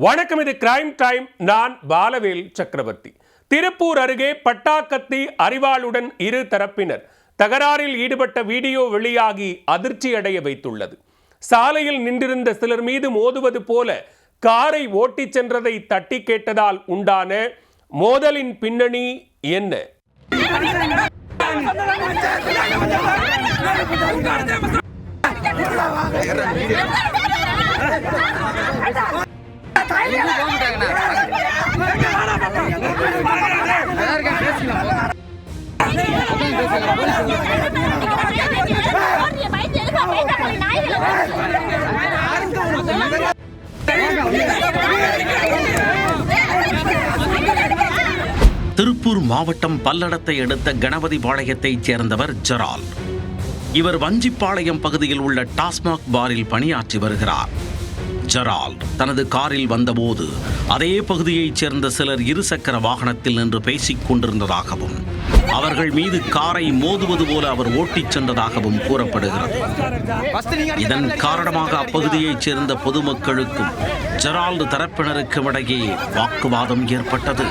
வணக்கம், இது crime time. நான் பாலவேல் சக்கரவர்த்தி. திருப்பூர் அருகே பட்டாக்கத்தி அரிவாளுடன் இரு தரப்பினர் தகராறில் ஈடுபட்ட வீடியோ வெளியாகி அதிர்ச்சி அடைய வைத்துள்ளது. சாலையில் நின்றிருந்த சிலர் மீது மோதுவது போல காரை ஓட்டிச் சென்றதை தட்டி கேட்டதால் உண்டான மோதலின் பின்னணி என்ன? திருப்பூர் மாவட்டம் பல்லடத்தை அடுத்த கணபதிபாளையத்தைச் சேர்ந்தவர் ஜெரால்ட். இவர் வஞ்சிப்பாளையம் பகுதியில் உள்ள டாஸ்மாக் பாரில் பணியாற்றி வருகிறார். ஜெரால்ட் தனது காரில் வந்தபோது அதே பகுதியைச் சேர்ந்த சிலர் இருசக்கர வாகனத்தில் நின்று பேசிக் கொண்டிருந்ததாகவும் அவர்கள் மீது காரை மோதுவது போல அவர் ஓட்டிச் சென்றதாகவும் கூறப்படுகிறது. இதன் காரணமாக அப்பகுதியைச் சேர்ந்த பொதுமக்களுக்கும் ஜெரால்ட் தரப்பினருக்கும் இடையே வாக்குவாதம் ஏற்பட்டது.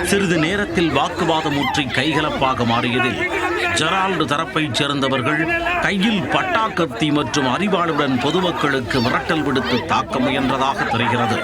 சிறிது நேரத்தில் வாக்குவாதம் முற்றி கைகலப்பாக மாறியதில் ஜெரால்ட் தரப்பைச் சேர்ந்தவர்கள் கையில் பட்டாக்கத்தி மற்றும் அரிவாளுடன் பொதுமக்களுக்கு மிரட்டல் விடுத்து தாக்க முயன்றதாக தெரிகிறது.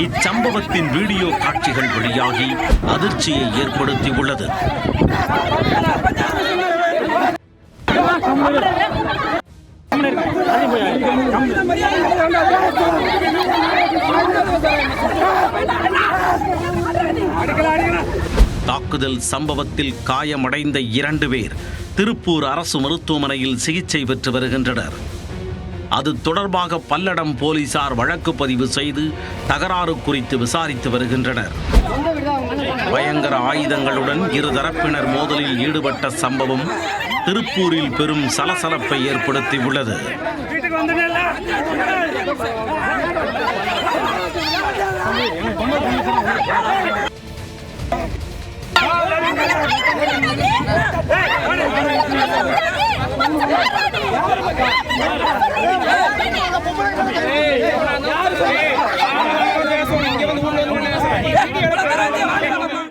இச்சம்பவத்தின் வீடியோ காட்சிகள் வெளியாகி அதிர்ச்சியை ஏற்படுத்தியுள்ளது. தாக்குதல் சம்பவத்தில் காயமடைந்த 2 பேர் திருப்பூர் அரசு மருத்துவமனையில் சிகிச்சை பெற்று வருகின்றனர். அது தொடர்பாக பல்லடம் போலீசார் வழக்கு பதிவு செய்து தகராறு குறித்து விசாரித்து வருகின்றனர். பயங்கர ஆயுதங்களுடன் இருதரப்பினர் மோதலில் ஈடுபட்ட சம்பவம் திருப்பூரில் பெரும் சலசலப்பை ஏற்படுத்தியுள்ளது.